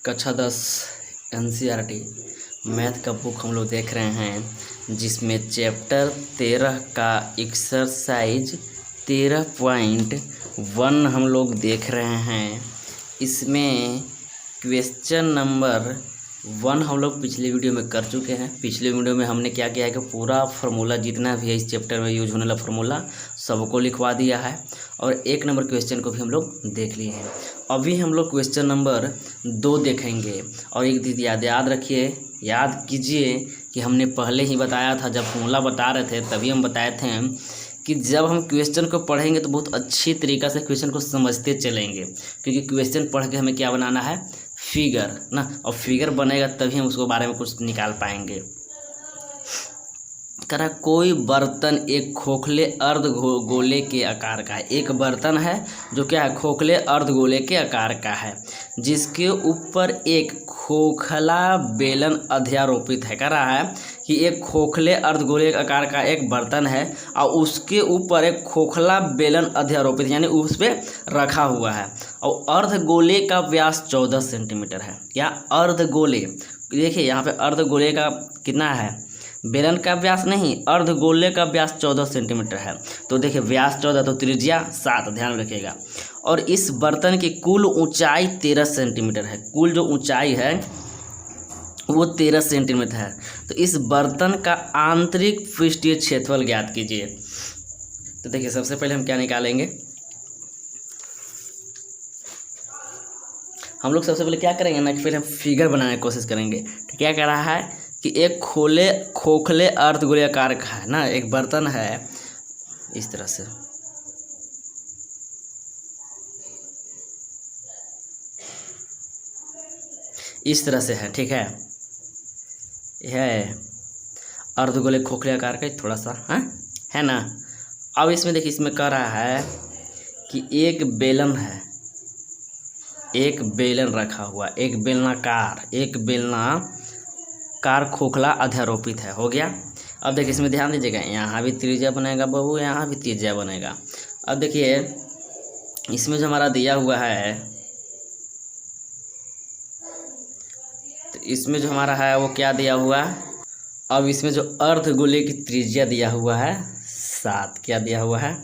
कक्षा 10 NCERT math का book हम लोग देख रहे हैं, जिसमें चैप्टर 13 का एक्सरसाइज 13.1 हम लोग देख रहे हैं। इसमें क्वेश्चन नंबर 1 हम लोग पिछले वीडियो में कर चुके हैं। पिछले वीडियो में हमने क्या किया है कि पूरा फार्मूला जितना भी है इस चैप्टर में यूज होने वाला फार्मूला सबको लिखवा दिया है और 1 नंबर क्वेश्चन को भी हम लोग देख लिए हैं। अभी हम लोग क्वेश्चन नंबर 2 देखेंगे। और एक चीज़ याद रखिए, याद कीजिए कि हमने पहले ही बताया था, जब फार्मूला बता रहे थे तभी हम बताए थे कि जब हम क्वेश्चन को पढ़ेंगे तो बहुत अच्छी तरीक़ा से क्वेश्चन को समझते चलेंगे, क्योंकि क्वेश्चन पढ़ के हमें क्या बनाना है, फिगर ना। और फिगर बनेगा तभी हम उसको बारे में कुछ निकाल पाएंगे। करा कोई बर्तन एक खोखले अर्धगोले के आकार का है। एक बर्तन है जो क्या है, खोखले अर्धगोले के आकार का है, जिसके ऊपर एक खोखला बेलन अध्यारोपित है। कह रहा है कि एक खोखले अर्धगोले के आकार का एक बर्तन है और उसके ऊपर एक खोखला बेलन अध्यारोपित यानी उस पर रखा हुआ है और अर्धगोले का व्यास 14 सेंटीमीटर है। क्या अर्धगोले, देखिए यहाँ पे अर्धगोले का कितना है, बेलन का व्यास नहीं, अर्धगोले का व्यास 14 सेंटीमीटर है। तो देखिए व्यास 14 तो त्रिज्या 7, ध्यान रखिएगा। और इस बर्तन की कुल ऊंचाई 13 सेंटीमीटर है। कुल जो ऊंचाई है वो 13 सेंटीमीटर है। तो इस बर्तन का आंतरिक पृष्ठीय क्षेत्रफल ज्ञात कीजिए। तो देखिए सबसे पहले हम क्या निकालेंगे, हम लोग सबसे पहले क्या करेंगे ना कि पहले हम फिगर बनाने की कोशिश करेंगे। तो क्या कह रहा है कि एक खोखले अर्धगोले आकार का है ना, एक बर्तन है इस तरह से, इस तरह से है, ठीक है, यह अर्धगोले खोखले आकार का थोड़ा सा है ना। अब इसमें देखिए, इसमें कह रहा है कि एक बेलन है, एक बेलन रखा हुआ, एक बेलनाकार खोखला अध्यारोपित है। हो गया। अब देखिए इसमें ध्यान दीजिएगा, यहाँ भी त्रिज्या बनेगा बाबू, यहाँ भी त्रिज्या बनेगा। अब देखिए इसमें जो हमारा दिया हुआ है, तो इसमें जो हमारा है वो क्या दिया हुआ है। अब इसमें जो अर्धगोले की त्रिज्या दिया हुआ है 7, क्या दिया हुआ है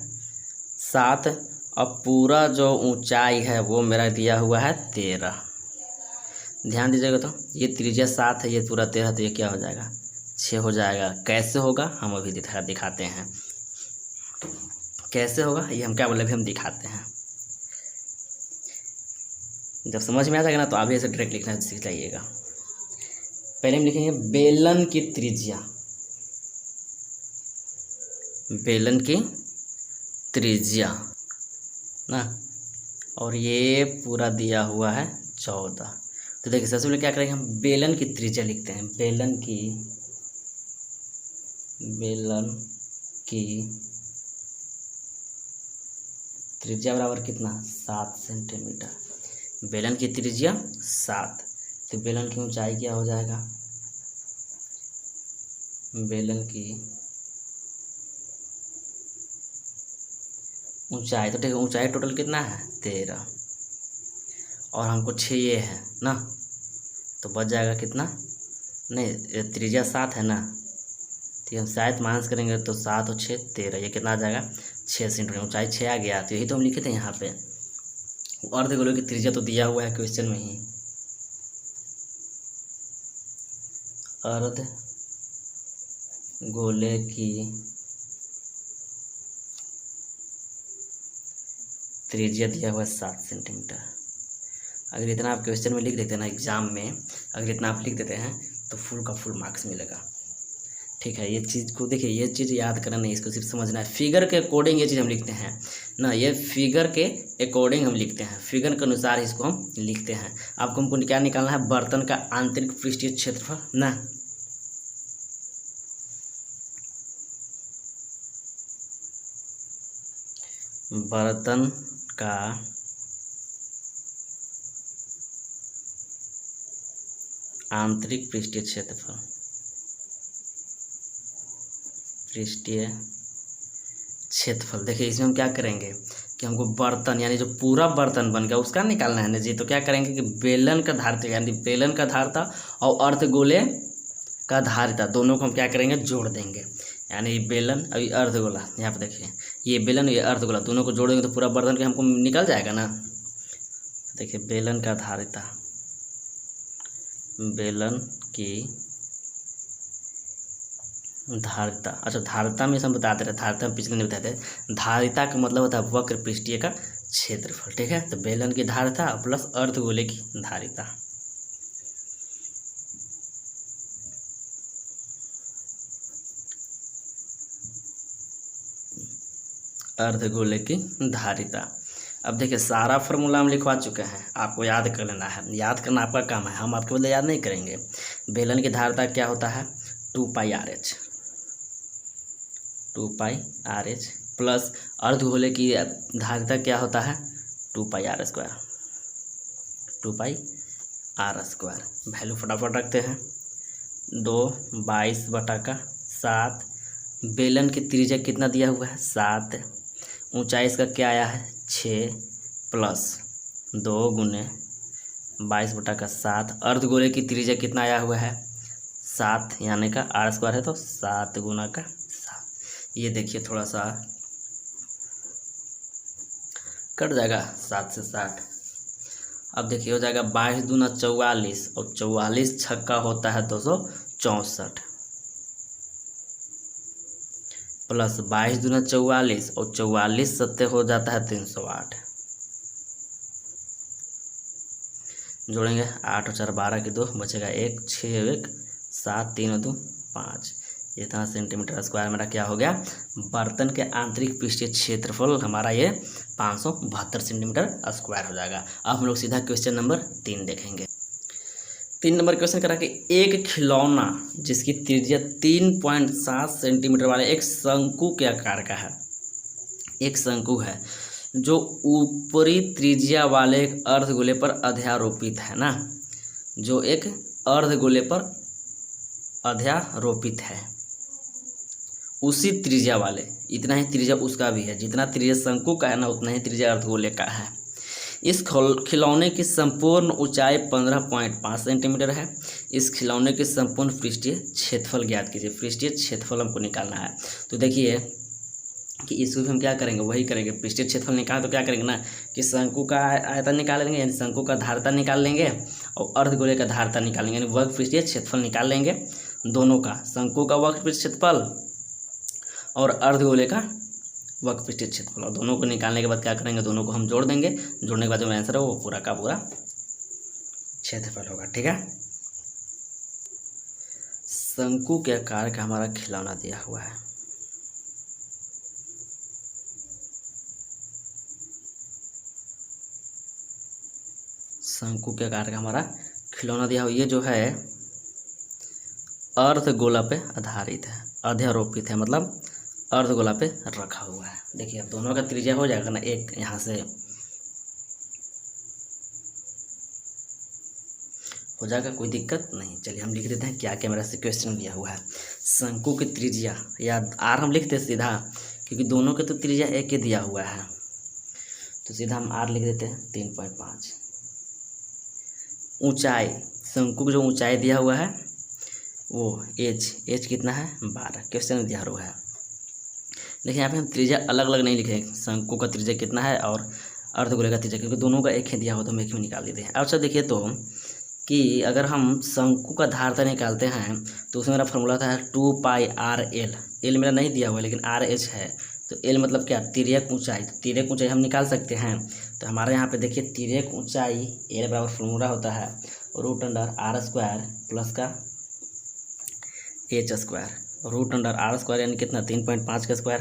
7। अब पूरा जो ऊंचाई है वो मेरा दिया हुआ है 13। ध्यान दीजिएगा, तो ये त्रिज्या 7 है, ये पूरा 13, तो ये क्या हो जाएगा 6 हो जाएगा। कैसे होगा हम अभी दिखाते हैं। कैसे होगा ये हम क्या बोले, अभी हम दिखाते हैं। जब समझ में आ जाएगा ना तो अभी ऐसे डायरेक्ट लिखना सीख जाइएगा। पहले हम लिखेंगे बेलन की त्रिज्या, बेलन की त्रिज्या ना, और ये पूरा दिया हुआ है 14। तो देखिए सबसे पहले क्या करेंगे, हम बेलन की त्रिज्या लिखते हैं। बेलन की त्रिज्या बराबर कितना, 7 सेंटीमीटर। बेलन की त्रिज्या 7, तो बेलन की ऊंचाई क्या हो जाएगा, बेलन की ऊंचाई, तो ठीक है, ऊंचाई टोटल कितना है 13 और हमको 6 ये है ना, तो बच जाएगा कितना, नहीं त्रिज्या 7 है ना, तो हम शायद माइनस करेंगे तो 7 और 6 13, ये कितना आ जाएगा 6 सेंटीमीटर। ऊंचाई 6 आ गया, तो यही तो हम लिखे थे यहाँ पे। अर्धगोले की त्रिज्या तो दिया हुआ है क्वेश्चन में ही, अर्धगोले की त्रिज्या दिया हुआ है 7 सेंटीमीटर। अगर इतना आप क्वेश्चन में लिख देते हैं ना एग्जाम में, अगर इतना आप लिख देते हैं तो फुल का फुल मार्क्स मिलेगा। ठीक है, ये चीज़ को देखिए, ये चीज़ याद करना नहीं, इसको सिर्फ समझना है। फिगर के अकॉर्डिंग ये चीज़ हम लिखते हैं ना, ये फिगर के अकॉर्डिंग हम लिखते हैं, फिगर के अनुसार इसको हम लिखते हैं। आपको हमको क्या निकालना है, बर्तन का आंतरिक पृष्ठीय क्षेत्रफल ना। बर्तन का आंतरिक पृष्ठीय क्षेत्रफल, पृष्ठीय क्षेत्रफल। देखिए इसमें हम क्या करेंगे कि हमको बर्तन यानी जो पूरा बर्तन बन गया उसका निकालना है ना जी। तो क्या करेंगे कि बेलन का धारिता यानी बेलन का धारिता और अर्धगोले का धारिता दोनों को हम क्या करेंगे जोड़ देंगे। यानी बेलन और ये अर्धगोला, यहाँ पे देखिए ये बेलन ये अर्धगोला दोनों को जोड़ देंगे तो पूरा बर्तन के हमको निकल जाएगा ना। देखिए बेलन का धारिता, बेलन की धारिता, अच्छा धारिता में हम बता दे रहे, धारिता में पिछले नहीं बताते। धारिता का मतलब होता है वक्र पृष्ठीय का क्षेत्रफल, ठीक है। तो बेलन की धारिता प्लस अर्धगोले की धारिता। अर्धगोले की धारिता। अब देखिए सारा फॉर्मूला हम लिखवा चुके हैं, आपको याद कर लेना है, याद करना आपका काम है, हम आपके बदले याद नहीं करेंगे। बेलन की धारिता क्या होता है 2πRh, 2πRh प्लस अर्धगोले की धारिता क्या होता है 2πr², 2πr²। वैल्यू फटाफट रखते हैं 2/22/7। बेलन की त्रिज्या कितना दिया हुआ है 7, ऊंचाई इसका क्या आया है 6 प्लस 2 गुने 22/7। अर्धगोले की त्रिज्या कितना आया हुआ है 7, यानी का r² है तो 7 गुना का 7। ये देखिए थोड़ा सा कट जाएगा 7 से 60। अब देखिए हो जाएगा 22 दूना 44 और 44 छक्का होता है 264 प्लस 22 दूना 44 और 44 सत्ते हो जाता है 308। जोड़ेंगे 8 और 4 12 की 2 बचेगा 1, 6 1 7 3 और 2 5। इतना सेंटीमीटर स्क्वायर मेरा क्या हो गया बर्तन के आंतरिक पृष्ठीय क्षेत्रफल हमारा ये 572 सेंटीमीटर स्क्वायर हो जाएगा। अब हम लोग सीधा क्वेश्चन नंबर 3 देखेंगे। 3 नंबर क्वेश्चन करा कि एक खिलौना जिसकी त्रिज्या 3.7 सेंटीमीटर वाले एक शंकु के आकार का है, एक शंकु है जो ऊपरी त्रिज्या वाले एक अर्धगोले पर अध्यारोपित है ना, जो एक अर्धगोले पर अध्यारोपित है उसी त्रिज्या वाले, इतना ही त्रिज्या उसका भी है, जितना त्रिज्या शंकु का है ना उतना ही त्रिज्या अर्धगोले का है। इस खिलौने की संपूर्ण ऊंचाई 15.5 सेंटीमीटर है। इस खिलौने के संपूर्ण पृष्ठीय क्षेत्रफल ज्ञात कीजिए। पृष्ठीय क्षेत्रफल हमको निकालना है। तो देखिए कि इसको भी हम क्या करेंगे वही करेंगे, पृष्ठीय क्षेत्रफल निकाल तो क्या करेंगे ना कि शंकु का आयतन निकाल लेंगे यानी शंकु का धारिता निकाल लेंगे और अर्धगोले का धारिता निकालेंगे यानी वर्ग पृष्ठीय क्षेत्रफल निकाल लेंगे दोनों का, शंकु का वर्ग पृष्ठीय क्षेत्रफल और अर्धगोले का वर्ग पृष्ठीय क्षेत्रफल। और दोनों को निकालने के बाद क्या करेंगे दोनों को हम जोड़ देंगे, जोड़ने के बाद जो आंसर है वो पूरा का पूरा क्षेत्रफल होगा, ठीक है। शंकु के आकार का हमारा खिलौना दिया हुआ है, शंकु के आकार का हमारा खिलौना दिया हुआ, ये जो है अर्धगोला पे आधारित है, अध्यारोपित है मतलब अर्धगोला पे रखा हुआ है। देखिए अब दोनों का त्रिज्या हो जाएगा ना, एक यहाँ से हो जाएगा, कोई दिक्कत नहीं। चलिए हम लिख देते हैं क्या क्या मेरा से क्वेश्चन दिया हुआ है। शंकु की त्रिज्या या आर हम लिखते हैं सीधा, क्योंकि दोनों के तो त्रिज्या एक ही दिया हुआ है तो सीधा हम आर लिख देते हैं 3.5। ऊंचाई, शंकु की जो ऊंचाई दिया हुआ है वो एच कितना है 12, क्वेश्चन दिया हुआ है। देखिए यहाँ पे हम त्रिज्या अलग अलग नहीं लिखे, शंकु का त्रिज्या कितना है और अर्धगोले का त्रिज्या, क्योंकि दोनों का एक ही दिया हुआ तो हम एक ही निकाल देते हैं। अच्छा देखिए तो कि अगर हम शंकु का धारिता निकालते हैं तो उसमें मेरा फॉर्मूला था 2πRL, एल मेरा नहीं दिया हुआ लेकिन RH है, तो एल मतलब क्या तिर्यक ऊंचाई, तो तिर्यक ऊंचाई हम निकाल सकते हैं। तो हमारे यहाँ पे देखिए तिर्यक ऊंचाई एल बराबर फॉर्मूला होता है √r² प्लस का h², √r² यानी कितना 3.5 का स्क्वायर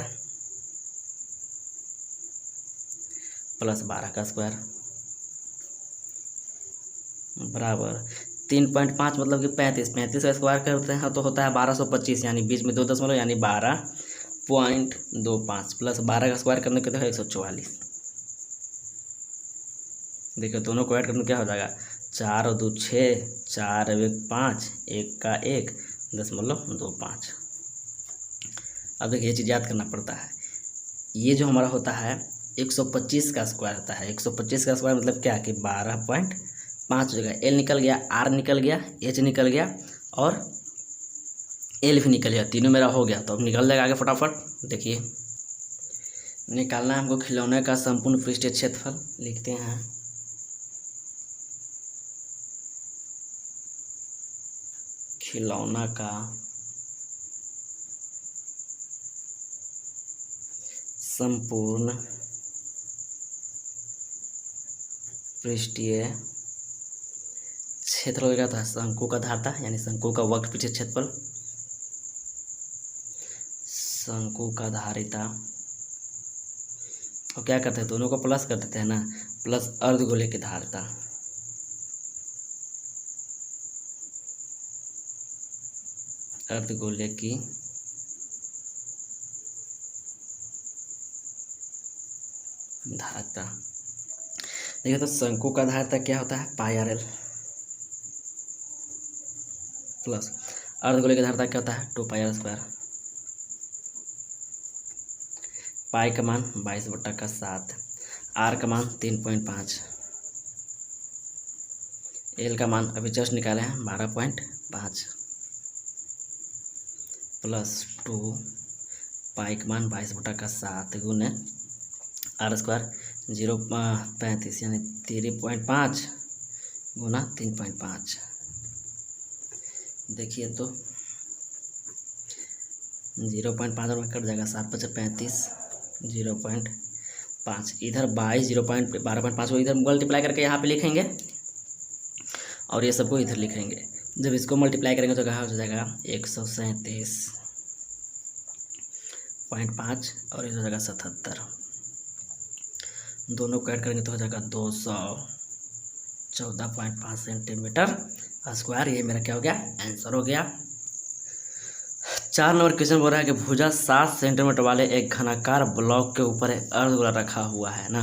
प्लस 12 का स्क्वायर बराबर 3.5 मतलब कि 35 का स्क्वायर करते हैं तो होता है 1225, यानी बीच में 2 दशमलव यानी 12.25 प्लस 12 का स्क्वायर करने के तो है 144। देखिए दोनों को ऐड करने क्या हो जाएगा 4 और 2 6, 4 और 1 5, 1 का 1.25। अब देखिए ये चीज़ याद करना पड़ता है, ये जो हमारा होता है 125 का स्क्वायर होता है। 125 का स्क्वायर मतलब क्या कि 12.5 जगह एल निकल गया, आर निकल गया, एच निकल गया और एल भी निकल गया, तीनों मेरा हो गया। तो अब निकल जाएगा आगे फटाफट। देखिए निकालना है हमको खिलौने का संपूर्ण पृष्ठीय क्षेत्रफल। लिखते हैं खिलौना का संपूर्ण पृष्ठीय क्षेत्रफल क्या था, शंकु का धारता यानी शंकु का वक्र पृष्ठीय क्षेत्रफल, शंकु का धारिता। और क्या करते हैं, दोनों को प्लस कर देते हैं ना, प्लस अर्धगोले की धारिता। अर्धगोले की धारिता। देखिए तो शंकु का धारिता क्या होता है, पाई आर एल, प्लस अर्धगोले की धारिता क्या होता है, 2 पाई आर स्क्वायर। पाई का मान 22/7, आर का मान 3.5, एल का मान अभी जस्ट निकाले हैं 12.5, प्लस 2 पाई का मान 22/7 गुने आर स्क्वायर 0.35 यानी 3.5 गुना 3.5। देखिए तो 0.5 में कट जाएगा, 7×5 = 0.5, इधर 12.5 को इधर मल्टीप्लाई करके यहाँ पे लिखेंगे और ये सबको इधर लिखेंगे। जब इसको मल्टीप्लाई करेंगे तो कहाँ हो जाएगा 137.5 और इधर हो जाएगा 77, दोनों को ऐड करेंगे तो हो जाएगा 214.5 सेंटीमीटर स्क्वायर। ये मेरा क्या हो गया, आंसर हो गया। 4 नंबर क्वेश्चन बोल रहा है कि भुजा 7 सेंटीमीटर वाले एक घनाकार ब्लॉक के ऊपर एक अर्धगोला रखा हुआ है ना,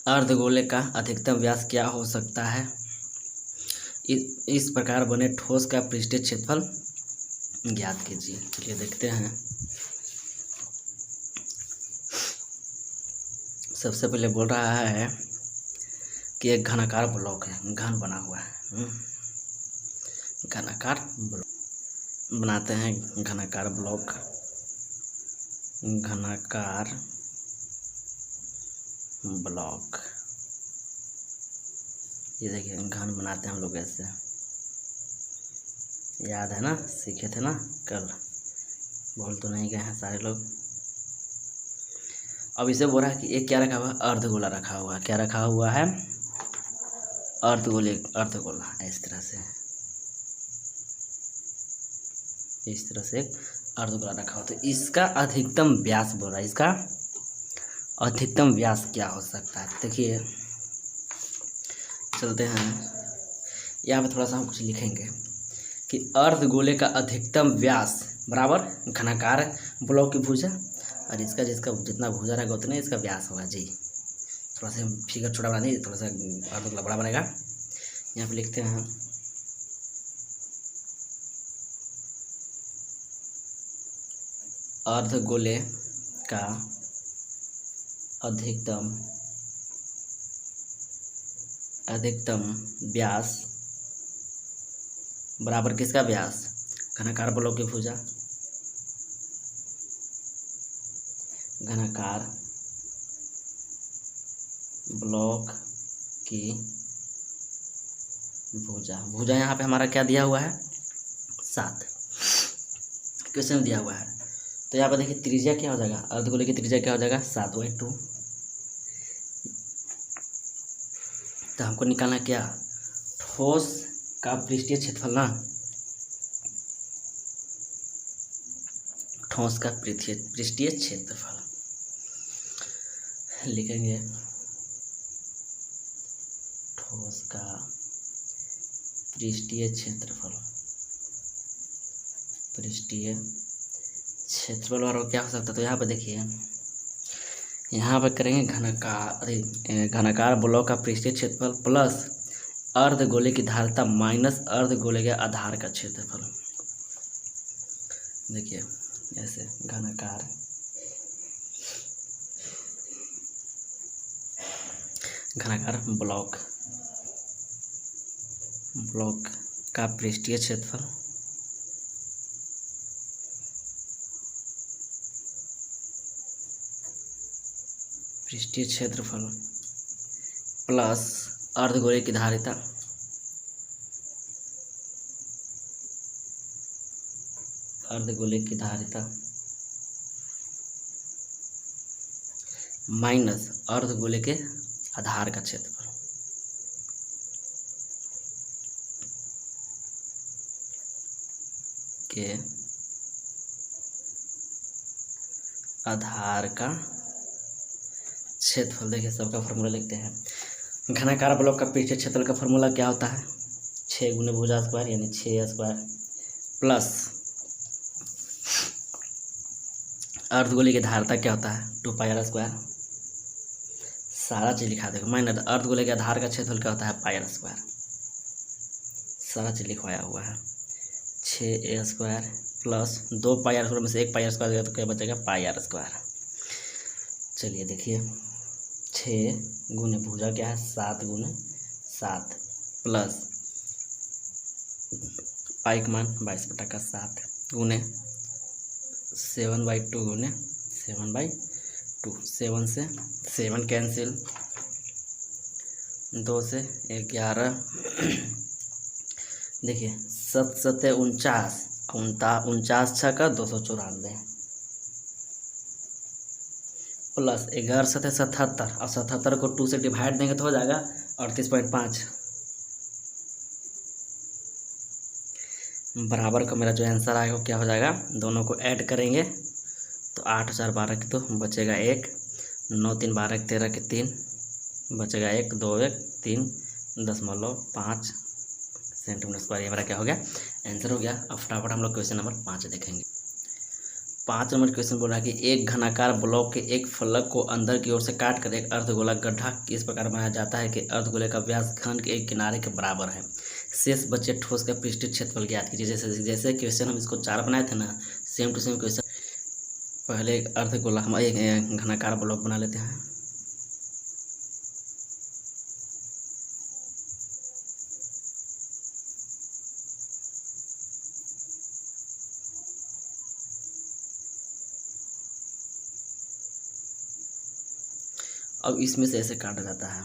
अर्धगोले का अधिकतम व्यास क्या हो सकता है। इस प्रकार बने ठोस का पृष्ठीय क्षेत्रफल ज्ञात कीजिए। चलिए देखते हैं। सबसे पहले बोल रहा है कि एक घनाकार ब्लॉक है, घन बना हुआ है, घनाकार ब्लॉक बनाते हैं। घनाकार ब्लॉक, घनाकार ब्लॉक, ये देखिए घन बनाते हैं हम लोग ऐसे, याद है ना, सीखे थे ना कल, बोल तो नहीं गए हैं सारे लोग। अब इसे बोल रहा है कि एक क्या रखा हुआ है, अर्धगोला रखा हुआ है। क्या रखा हुआ है, अर्धगोला। इस तरह से एक अर्धगोला रखा हुआ। तो इसका अधिकतम व्यास बोल रहा है, इसका अधिकतम व्यास क्या हो सकता है। देखिए चलते हैं, यहाँ पे थोड़ा सा हम कुछ लिखेंगे कि अर्धगोले का अधिकतम व्यास बराबर घनाकार ब्लॉक की भुजा, और इसका जिसका जितना भुजा रहेगा उतना इसका व्यास होगा जी। थोड़ा सा फिगर छोटा बना देंगे, थोड़ा सा अर्धगोला बड़ा बनेगा। यहाँ पे लिखते हैं अर्धगोले का अधिकतम व्यास बराबर किसका व्यास, घनाकार ब्लॉक की भुजा, घनाकार ब्लॉक की भुजा। भुजा यहाँ पे हमारा क्या दिया हुआ है, 7 क्वेश्चन दिया हुआ है। तो यहाँ पर देखिए त्रिज्या क्या हो जाएगा, अर्धगोले की त्रिज्या क्या हो जाएगा 7/2। तो हमको निकालना क्या, ठोस का पृष्ठीय क्षेत्रफल ना, ठोस का पृष्ठीय क्षेत्रफल लिखेंगे, ठोस का पृष्ठीय क्षेत्रफल, और क्या हो सकता है। तो यहाँ पर देखिए, यहाँ पर करेंगे घनाकार ब्लॉक का पृष्ठीय क्षेत्रफल प्लस अर्धगोले की धारिता माइनस अर्धगोले के आधार का क्षेत्रफल। देखिए ऐसे घनाकार घनाकार ब्लॉक का पृष्ठीय क्षेत्रफल प्लस अर्धगोले की धारिता माइनस अर्धगोले के आधार का क्षेत्रफल के आधार का क्षेत्रफल। देखिए सबका फॉर्मूला लिखते हैं। घनाकार ब्लॉक का पृष्ठीय क्षेत्रफल का फॉर्मूला क्या होता है? 6 गुने भुजा स्क्वायर यानी 6 स्क्वायर प्लस अर्धगोले की धारिता क्या होता है? 2 पाई आर स्क्वायर। सारा चीज लिखा देगा। माइनस अर्धगोले के आधार का क्षेत्रफल क्या होता है? Pi R square. सारा चीज लिखवाया हुआ है। 6a square plus 2 pi R square में से 1 पाई आर स्क्वायर तो क्या बचेगा? Pi R square. चलिए देखिए 6 गुने भुजा क्या है? 7 गुने 7 प्लस पाई का मान 22/7 गुने 7/2 गुने 7/2। 7 से 7 कैंसिल, 2 से 11। देखिए 7 7 49, 49 6 का 294 प्लस 11 7 77 और 77 को 2 से डिवाइड देंगे तो हो जाएगा 38.5। बराबर का मेरा जो आंसर आएगा वो क्या हो जाएगा? दोनों को ऐड करेंगे तो 8 4 12 के 2 बचेगा 1, 9 3 12 के 13 के 3 बचेगा 1, 2 1 3.5 सेंटीमीटर स्क्वायर। ये मेरा क्या हो गया? आंसर हो गया। अब फटाफट हम लोग क्वेश्चन नंबर 5 देखेंगे। 5 नंबर क्वेश्चन बोल रहा है कि एक घनाकार ब्लॉक के एक फलक को अंदर की ओर से काट कर एक अर्धगोला गड्ढा इस प्रकार बनाया जाता है कि अर्धगोले का व्यास घन के एक किनारे के बराबर है। शेष बचे ठोस का पृष्ठीय क्षेत्रफल ज्ञात कीजिए। जैसे क्वेश्चन हम इसको 4 बनाए थे ना, सेम टू सेम क्वेश्चन। पहले एक अर्धगोला हम एक घनाकार ब्लॉक बना लेते हैं। अब इसमें से ऐसे काटा जाता है।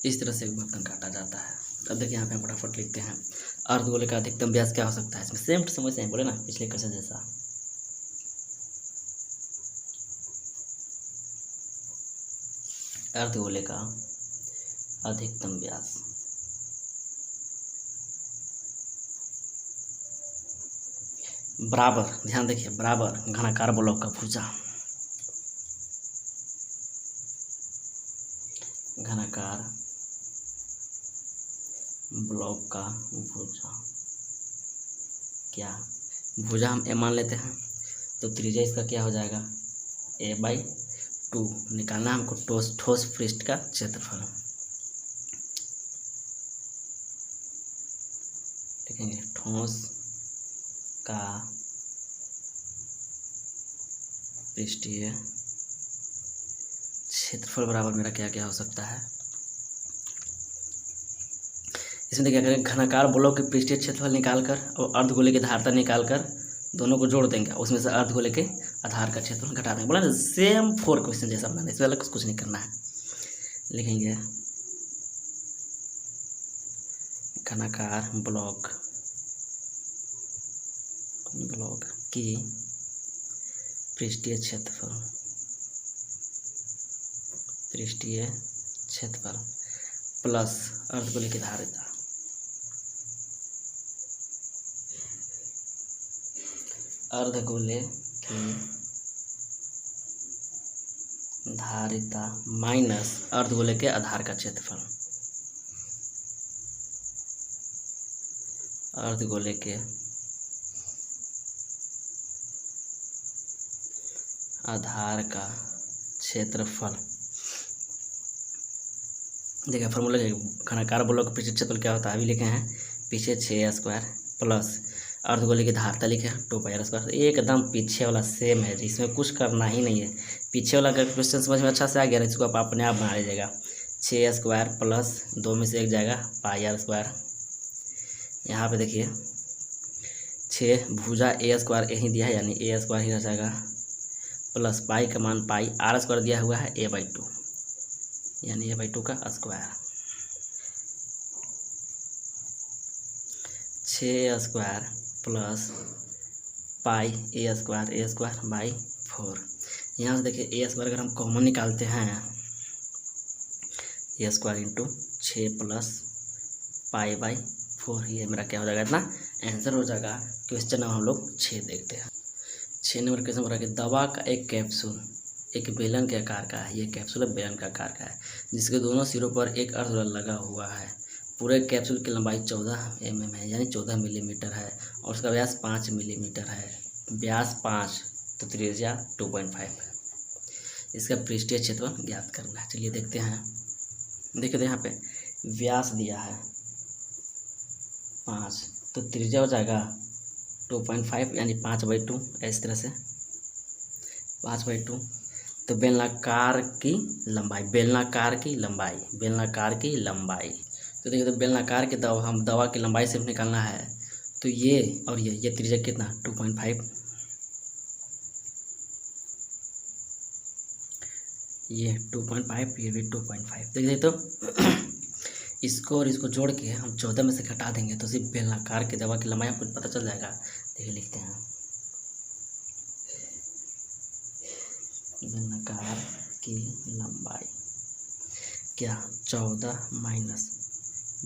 इस तरह से एक बर्तन काटा जाता है। अब देखिए यहाँ पे हम फटाफट लिखते हैं अर्धगोले का अधिकतम व्यास क्या हो सकता है। इसमें सेम टू सेम बोले ना पिछले क्वेश्चन जैसा। अर्धगोले का अधिकतम व्यास बराबर, ध्यान देखिए, बराबर घनाकार ब्लॉक का भुजा। घनाकार ब्लॉक का भुजा क्या? भुजा हम ए मान लेते हैं तो त्रिज्या इसका क्या हो जाएगा? a/2 निकालना हमको ठोस पृष्ठ का क्षेत्रफल। लिखेंगे ठोस का पृष्ठीय क्षेत्रफल बराबर मेरा क्या क्या हो सकता है? इसमें देखिए अगर घनाकार ब्लॉक के पृष्ठीय क्षेत्रफल निकालकर और अर्धगोले की धारिता निकालकर दोनों को जोड़ देंगे, उसमें से अर्धगोले के आधार का क्षेत्रफल घटा देंगे। बोला ना सेम 4 क्वेश्चन जैसा बनाना, इसमें अलग कुछ नहीं करना है। लिखेंगे घनाकार ब्लॉक की पृष्ठीय क्षेत्रफल प्लस अर्धगोले की धारिता माइनस अर्धगोले के आधार का क्षेत्रफल। अर्धगोले के आधार का क्षेत्रफल। देखिए फॉर्मूला घनाकार ब्लॉक का पृष्ठीय क्षेत्रफल क्या होता है? अभी लिखे हैं पीछे 6 स्क्वायर प्लस अर्धगोले की धारता लिखे 2πr²। एकदम पीछे वाला सेम है, इसमें कुछ करना ही नहीं है। पीछे वाला का क्वेश्चन समझ में अच्छा से आ गया ना, इसको आप अपने आप बना लीजिएगा। 6 स्क्वायर प्लस 2 में से 1 जाएगा πr²। यहाँ पे देखिए 6 भुजा a² यहीं दिया है, यानी a² ही रह जाएगा प्लस पाई का मान पाई, r² दिया हुआ है a/2, यानी a/2 का square. 6 square plus pi a²/4। यहाँ से देखिए a² अगर हम कॉमन निकालते हैं, a² इंटू 6 प्लस π/4, ये मेरा क्या हो जाएगा, इतना आंसर हो जाएगा। क्वेश्चन नंबर हम लोग 6 देखते हैं। 6 नंबर क्वेश्चन हो रहा है कि दवा का एक कैप्सूल एक बेलन के आकार का है। ये कैप्सूल बेलन का आकार का है, जिसके दोनों सिरों पर एक अर्धगोला लगा हुआ है। पूरे कैप्सूल की लंबाई 14 mm है, यानी 14 मिलीमीटर है, और उसका व्यास 5 मिलीमीटर है। व्यास 5 तो त्रिज्या 2.5। इसका पृष्ठीय क्षेत्रफल ज्ञात करना है। चलिए देखते हैं। देखिए तो यहाँ पे व्यास दिया है 5, तो त्रिज्या हो जाएगा 2.5, यानी 5/2। इस तरह से 5/2। तो बेलनाकार की लंबाई तो देखिए, तो बेलनाकार की दवा की लंबाई सिर्फ निकालना है। तो ये और ये त्रिज्या कितना 2.5, ये 2.5, ये भी 2.5। देखिए तो इसको और इसको जोड़ के हम 14 में से घटा देंगे तो सिर्फ बेलनाकार की दवा की लंबाई आपको पता चल जाएगा। देखिए लिखते हैं, बेलनाकार की लंबाई क्या 14 माइनस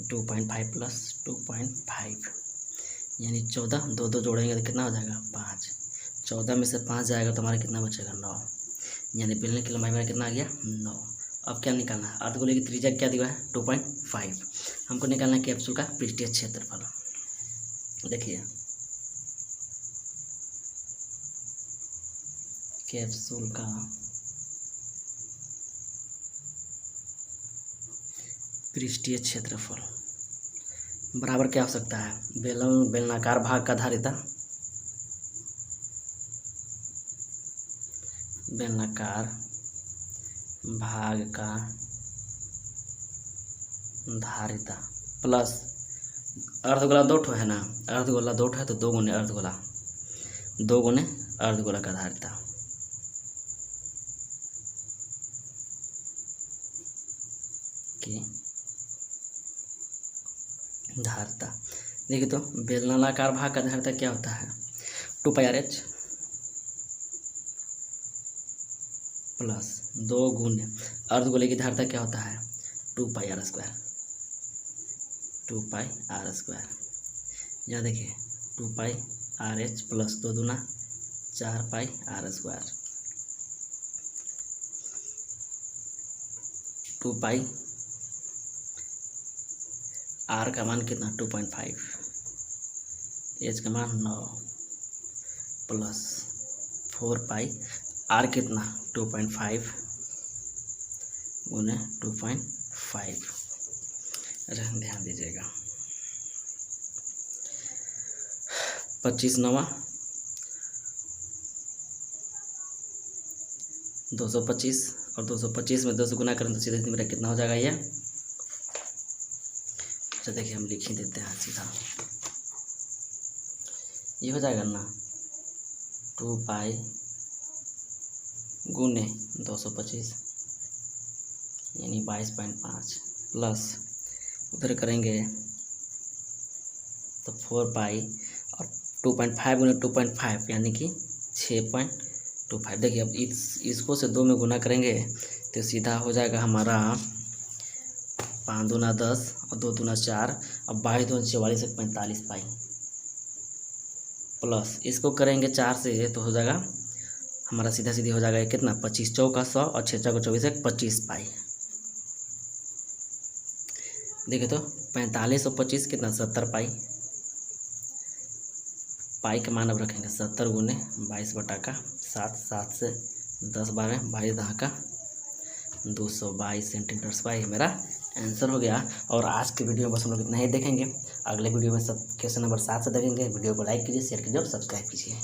2.5 प्लस 2.5, यानी 14, 2 जोड़ेंगे तो कितना हो जाएगा 5। 14 में से 5 जाएगा तो हमारा कितना बचेगा 9, यानी बेलने की लंबाई मेरा कितना आ गया 9। अब क्या निकालना है, अर्धगोले की त्रिज्या क्या दिया है 2.5। हमको निकालना है कैप्सूल का पृष्ठीय क्षेत्रफल। देखिए कैप्सूल का पृष्ठीय क्षेत्रफल बराबर क्या हो सकता है, बेलनाकार भाग का धारिता, बेलनाकार भाग का धारिता प्लस अर्धगोला 2 है ना, अर्धगोला 2 है तो 2 गुने अर्धगोला का धारिता। की धारिता देखिए तो बेलनाकार भाग का धारिता क्या होता है 2πrh प्लस 2 गुने अर्धगोले की धारिता क्या होता है 2πr²। यहाँ देखिए 2πrh प्लस 2 दूना 4πr²। 2π r का मान कितना 2.5, h का मान 9 प्लस 4π r कितना 2.5 गुने 2.5। ध्यान दीजिएगा। 25 9 225, और 225 में 2 से गुना करें तो सीधे मेरा कितना हो जाएगा ये। तो देखिए हम लिख ही देते हैं सीधा, ये हो जाएगा ना 2π गुने 225, यानी 22.5 प्लस उधर करेंगे तो 4π और 2.5 गुने 2.5 यानी कि 6.25। देखिए अब इसको से 2 में गुना करेंगे तो सीधा हो जाएगा हमारा 5 दूना 10 और 2 दूना 4 और 22 दूना 44 से 45 पाई प्लस इसको करेंगे 4 से तो हो जाएगा हमारा सीधा सीधी हो जाएगा कितना 25 चौका 100 और 6 चौका 24 से 25 पाई। देखिए तो 45 और 25 कितना 70 पाई। पाई का मान अब रखेंगे 70 गुने 22/7, 7 से 10 12 22 का 222 सेंटीमीटर पाई मेरा आंसर हो गया। और आज के वीडियो में बस हम लोग इतना ही देखेंगे। अगले वीडियो में सब क्वेश्चन नंबर 7 से देखेंगे। वीडियो को लाइक कीजिए, शेयर कीजिए और सब्सक्राइब कीजिए।